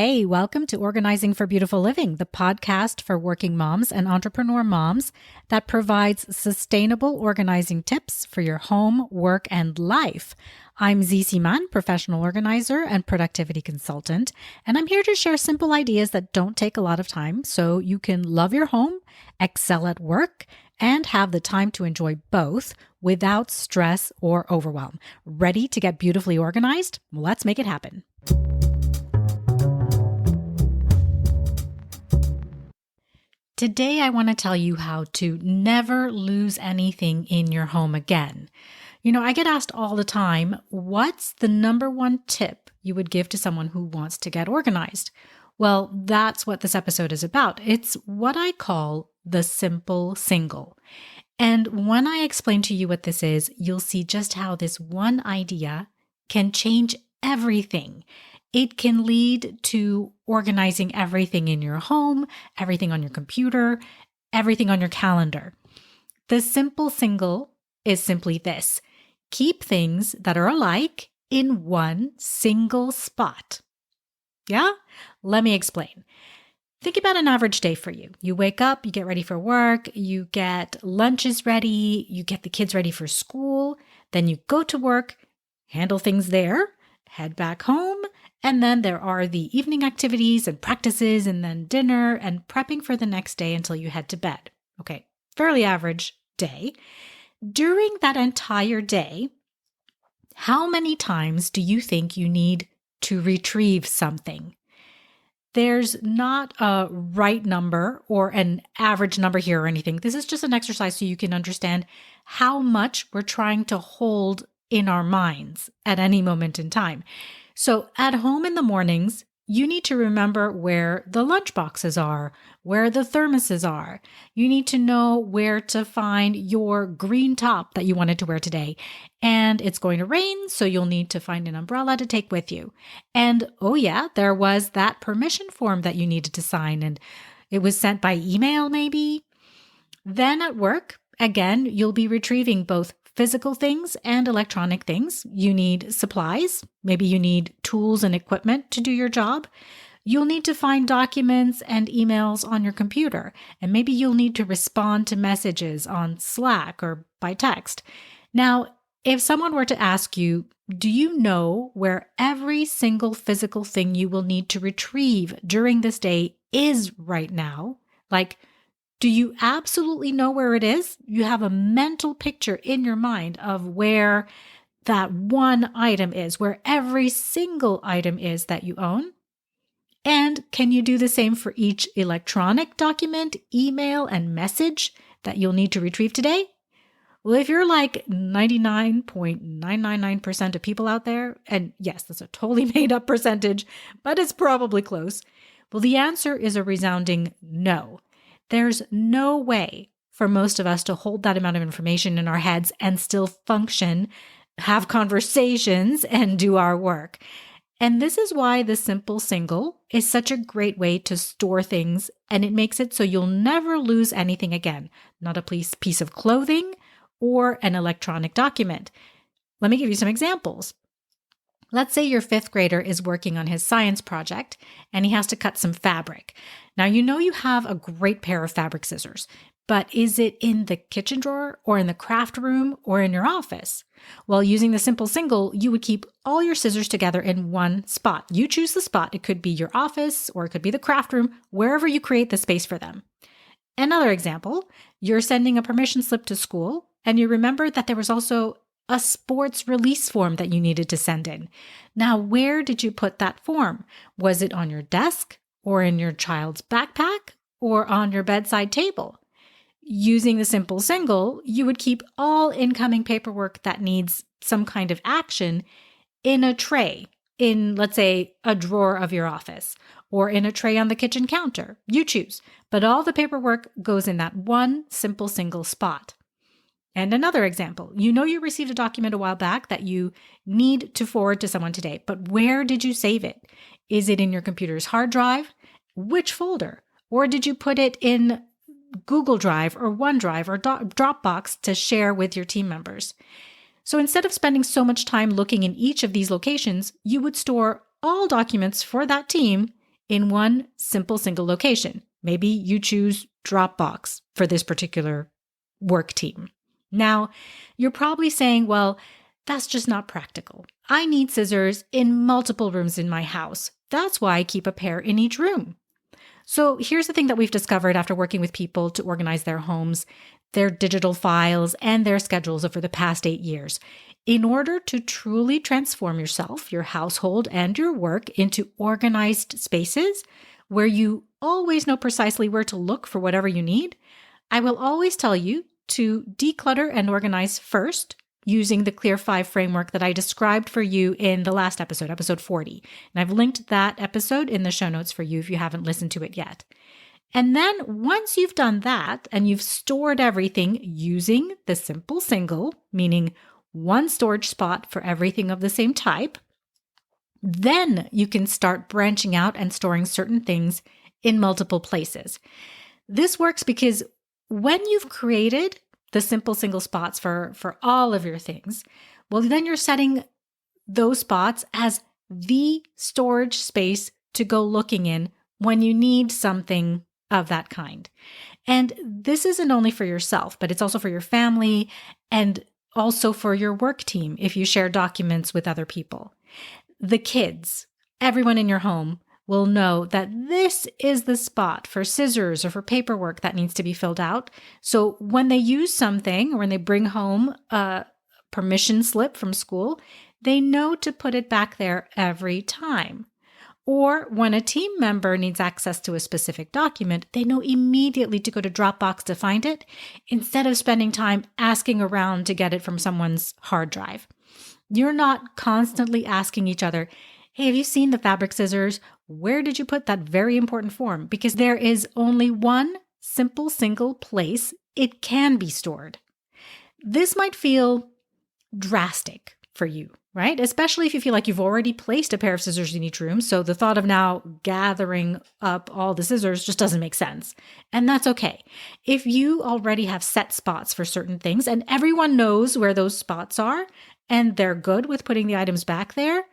Hey, welcome to Organizing for Beautiful Living, the podcast for working moms and entrepreneur moms that provides sustainable organizing tips for your home, work, and life. I'm Zizi Man, professional organizer and productivity consultant, and I'm here to share simple ideas that don't take a lot of time so you can love your home, excel at work, and have the time to enjoy both without stress or overwhelm. Ready to get beautifully organized? Let's make it happen. Today, I want to tell you how to never lose anything in your home again. I get asked all the time, what's the number one tip you would give to someone who wants to get organized? Well, that's what this episode is about. It's what I call the simple single. And when I explain to you what this is, you'll see just how this one idea can change everything. It can lead to organizing everything in your home, everything on your computer, everything on your calendar. The simple single is simply this: keep things that are alike in one single spot. Yeah? Let me explain. Think about an average day for you. You wake up, you get ready for work, you get lunches ready, you get the kids ready for school, then you go to work, handle things there, head back home, and then there are the evening activities and practices and then dinner and prepping for the next day until you head to bed. Okay, fairly average day. During that entire day, how many times do you think you need to retrieve something? There's not a right number or an average number here or anything. This is just an exercise so you can understand how much we're trying to hold in our minds at any moment in time. So at home in the mornings, you need to remember where the lunch boxes are, where the thermoses are. You need to know where to find your green top that you wanted to wear today. And it's going to rain, so you'll need to find an umbrella to take with you. And oh yeah, there was that permission form that you needed to sign, and it was sent by email maybe. Then at work, again, you'll be retrieving both physical things and electronic things. You need supplies. Maybe you need tools and equipment to do your job. You'll need to find documents and emails on your computer. And maybe you'll need to respond to messages on Slack or by text. Now, if someone were to ask you, do you know where every single physical thing you will need to retrieve during this day is right now? Like, do you absolutely know where it is? You have a mental picture in your mind of where that one item is, where every single item is that you own? And can you do the same for each electronic document, email, and message that you'll need to retrieve today? Well, if you're like 99.999% of people out there, and yes, that's a totally made up percentage, but it's probably close. Well, the answer is a resounding no. There's no way for most of us to hold that amount of information in our heads and still function, have conversations, and do our work. And this is why the simple single is such a great way to store things, and it makes it so you'll never lose anything again, not a piece of clothing or an electronic document. Let me give you some examples. Let's say your fifth grader is working on his science project and he has to cut some fabric. Now, you have a great pair of fabric scissors, but is it in the kitchen drawer or in the craft room or in your office? Well, using the simple single, you would keep all your scissors together in one spot. You choose the spot. It could be your office or it could be the craft room, wherever you create the space for them. Another example, you're sending a permission slip to school and you remember that there was also a sports release form that you needed to send in. Now, where did you put that form? Was it on your desk or in your child's backpack or on your bedside table? Using the simple single, you would keep all incoming paperwork that needs some kind of action in a tray, in, let's say, a drawer of your office, or in a tray on the kitchen counter. You choose. But all the paperwork goes in that one simple single spot. And another example, you received a document a while back that you need to forward to someone today, but where did you save it? Is it in your computer's hard drive? Which folder? Or did you put it in Google Drive or OneDrive or Dropbox to share with your team members? So instead of spending so much time looking in each of these locations, you would store all documents for that team in one simple single location. Maybe you choose Dropbox for this particular work team. Now, you're probably saying, well, that's just not practical. I need scissors in multiple rooms in my house. That's why I keep a pair in each room. So here's the thing that we've discovered after working with people to organize their homes, their digital files, and their schedules over the past 8 years. In order to truly transform yourself, your household, and your work into organized spaces where you always know precisely where to look for whatever you need, I will always tell you to declutter and organize first using the Clear 5 framework that I described for you in the last episode, episode 40. And I've linked that episode in the show notes for you if you haven't listened to it yet. And then once you've done that and you've stored everything using the simple single, meaning one storage spot for everything of the same type, then you can start branching out and storing certain things in multiple places. This works because when you've created the simple single spots for all of your things, well, then you're setting those spots as the storage space to go looking in when you need something of that kind. And this isn't only for yourself, but it's also for your family and also for your work team if you share documents with other people. The kids, everyone in your home will know that this is the spot for scissors or for paperwork that needs to be filled out. So when they use something or when they bring home a permission slip from school, they know to put it back there every time. Or when a team member needs access to a specific document, they know immediately to go to Dropbox to find it instead of spending time asking around to get it from someone's hard drive. You're not constantly asking each other, hey, have you seen the fabric scissors? Where did you put that very important form? Because there is only one simple single place it can be stored. This might feel drastic for you, right? Especially if you feel like you've already placed a pair of scissors in each room. So the thought of now gathering up all the scissors just doesn't make sense. And that's okay. If you already have set spots for certain things and everyone knows where those spots are and they're good with putting the items back there,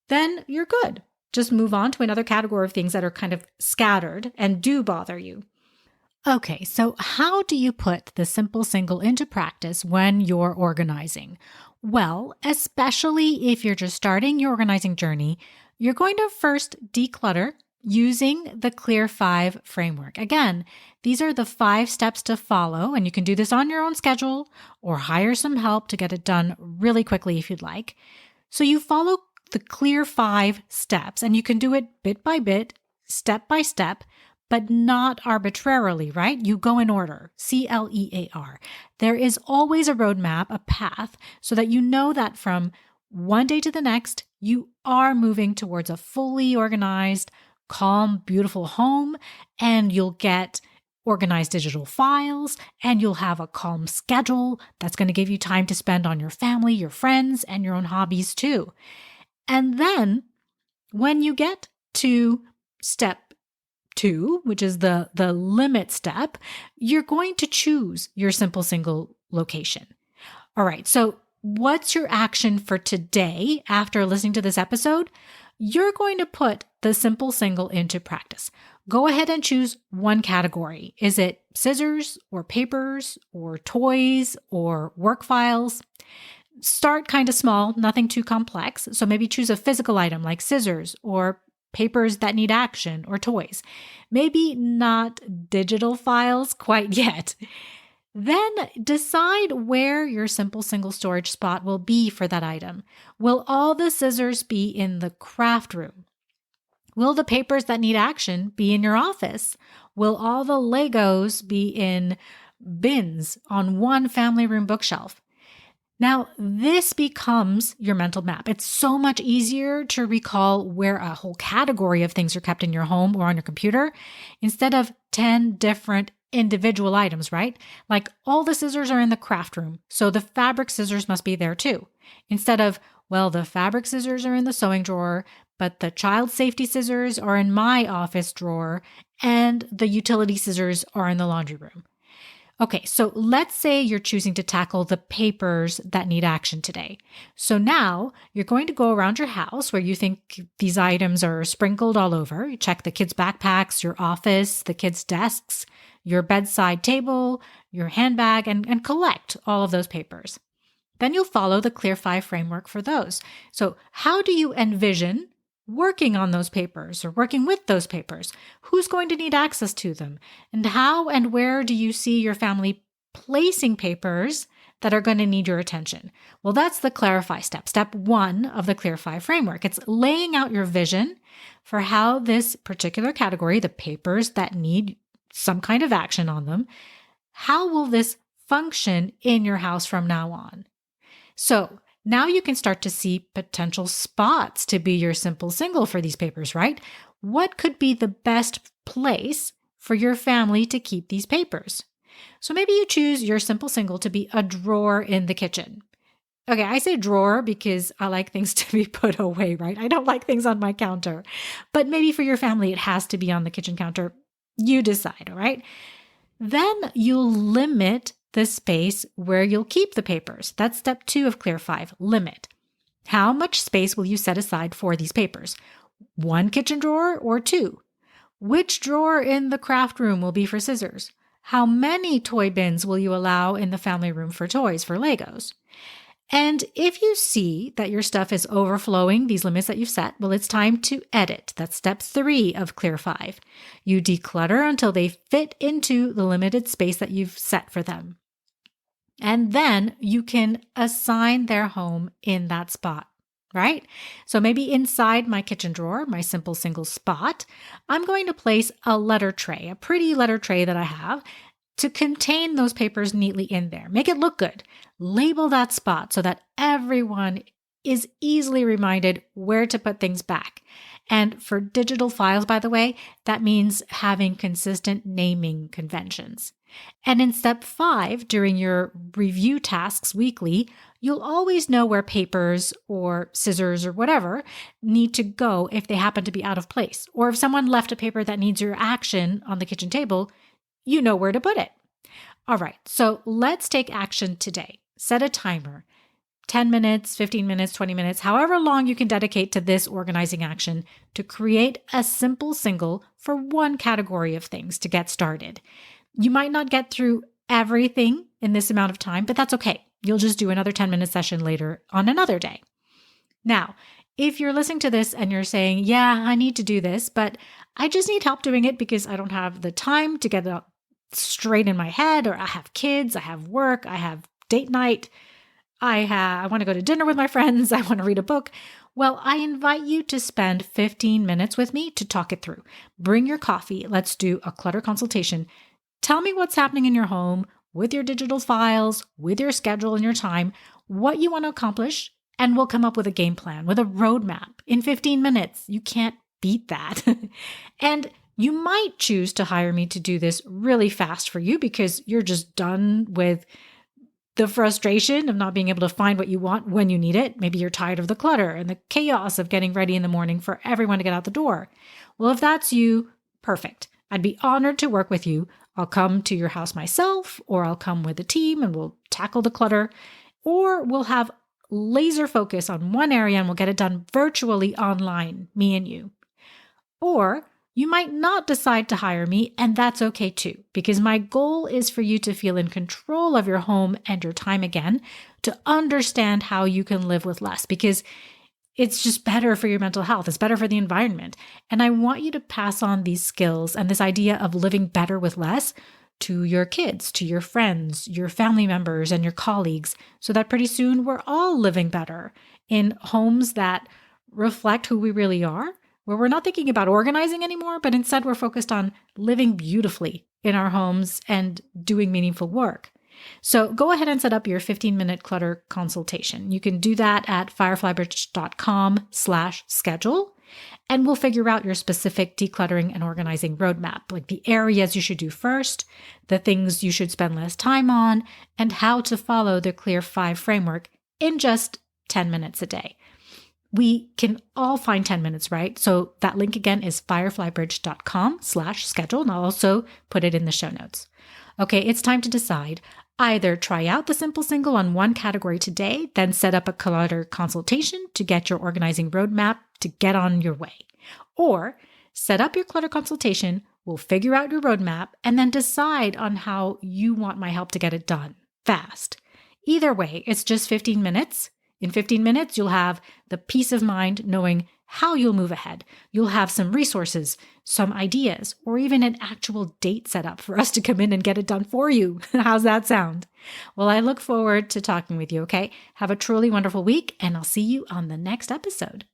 then you're good. Just move on to another category of things that are kind of scattered and do bother you. Okay, so how do you put the simple single into practice when you're organizing? Well, especially if you're just starting your organizing journey, you're going to first declutter using the Clear 5 framework. Again, these are the 5 steps to follow, and you can do this on your own schedule or hire some help to get it done really quickly if you'd like. So you follow the Clear 5 steps, and you can do it bit by bit, step by step, but not arbitrarily, right? You go in order, CLEAR. There is always a roadmap, a path, so that you know that from one day to the next, you are moving towards a fully organized, calm, beautiful home, and you'll get organized digital files, and you'll have a calm schedule that's going to give you time to spend on your family, your friends, and your own hobbies too. And then when you get to step 2, which is the limit step, you're going to choose your simple single location. All right, so what's your action for today after listening to this episode? You're going to put the simple single into practice. Go ahead and choose one category. Is it scissors or papers or toys or work files? Start kind of small, nothing too complex. So maybe choose a physical item like scissors or papers that need action or toys. Maybe not digital files quite yet. Then decide where your simple single storage spot will be for that item. Will all the scissors be in the craft room? Will the papers that need action be in your office? Will all the Legos be in bins on one family room bookshelf? Now, this becomes your mental map. It's so much easier to recall where a whole category of things are kept in your home or on your computer instead of 10 different individual items, right? Like all the scissors are in the craft room, so the fabric scissors must be there too. Instead of, well, the fabric scissors are in the sewing drawer, but the child safety scissors are in my office drawer, and the utility scissors are in the laundry room. Okay, so let's say you're choosing to tackle the papers that need action today. So now you're going to go around your house where you think these items are sprinkled all over. You check the kids' backpacks, your office, the kids' desks, your bedside table, your handbag, and collect all of those papers. Then you'll follow the Clear 5 framework for those. So how do you envision working on those papers or working with those papers? Who's going to need access to them? And how and where do you see your family placing papers that are going to need your attention? Well, that's the clarify step, step 1 of the Clear 5 framework. It's laying out your vision for how this particular category, the papers that need some kind of action on them, how will this function in your house from now on? So now you can start to see potential spots to be your simple single for these papers, right? What could be the best place for your family to keep these papers? So maybe you choose your simple single to be a drawer in the kitchen. Okay, I say drawer because I like things to be put away, right? I don't like things on my counter. But maybe for your family, it has to be on the kitchen counter. You decide, all right? Then you'll limit the space where you'll keep the papers. That's step 2 of Clear 5, limit. How much space will you set aside for these papers? 1 kitchen drawer or 2? Which drawer in the craft room will be for scissors? How many toy bins will you allow in the family room for toys, for Legos? And if you see that your stuff is overflowing these limits that you've set, well, it's time to edit. That's step 3 of Clear 5. You declutter until they fit into the limited space that you've set for them. And then you can assign their home in that spot, right? So maybe inside my kitchen drawer, my simple single spot, I'm going to place a letter tray, a pretty letter tray that I have to contain those papers neatly in there. Make it look good. Label that spot so that everyone is easily reminded where to put things back. And for digital files, by the way, that means having consistent naming conventions. And in step 5, during your review tasks weekly, you'll always know where papers or scissors or whatever need to go if they happen to be out of place. Or if someone left a paper that needs your action on the kitchen table, you know where to put it. All right, so let's take action today. Set a timer. 10 minutes, 15 minutes, 20 minutes, however long you can dedicate to this organizing action to create a simple single for one category of things to get started. You might not get through everything in this amount of time, but that's okay. You'll just do another 10-minute session later on another day. Now, if you're listening to this and you're saying, yeah, I need to do this, but I just need help doing it because I don't have the time to get it straight in my head, or I have kids, I have work, I have date night, I want to go to dinner with my friends, I want to read a book. Well, I invite you to spend 15 minutes with me to talk it through. Bring your coffee. Let's do a clutter consultation. Tell me what's happening in your home with your digital files, with your schedule and your time, what you want to accomplish, and we'll come up with a game plan, with a roadmap in 15 minutes. You can't beat that. And you might choose to hire me to do this really fast for you because you're just done with the frustration of not being able to find what you want when you need it. Maybe you're tired of the clutter and the chaos of getting ready in the morning for everyone to get out the door. Well, if that's you, perfect. I'd be honored to work with you. I'll come to your house myself, or I'll come with a team and we'll tackle the clutter, or we'll have laser focus on one area and we'll get it done virtually online, me and you. Or you might not decide to hire me, and that's okay too, because my goal is for you to feel in control of your home and your time again, to understand how you can live with less, because it's just better for your mental health. It's better for the environment. And I want you to pass on these skills and this idea of living better with less to your kids, to your friends, your family members, and your colleagues, so that pretty soon we're all living better in homes that reflect who we really are, where we're not thinking about organizing anymore, but instead we're focused on living beautifully in our homes and doing meaningful work. So go ahead and set up your 15-minute clutter consultation. You can do that at fireflybridge.com/schedule, and we'll figure out your specific decluttering and organizing roadmap, like the areas you should do first, the things you should spend less time on, and how to follow the Clear 5 framework in just 10 minutes a day. We can all find 10 minutes, right? So that link again is fireflybridge.com/schedule, and I'll also put it in the show notes. Okay, it's time to decide. Either try out the Simple Single on one category today, then set up a clutter consultation to get your organizing roadmap to get on your way. Or set up your clutter consultation, we'll figure out your roadmap, and then decide on how you want my help to get it done fast. Either way, it's just 15 minutes. In 15 minutes, you'll have the peace of mind knowing how you'll move ahead. You'll have some resources, some ideas, or even an actual date set up for us to come in and get it done for you. How's that sound? Well, I look forward to talking with you, okay? Have a truly wonderful week, and I'll see you on the next episode.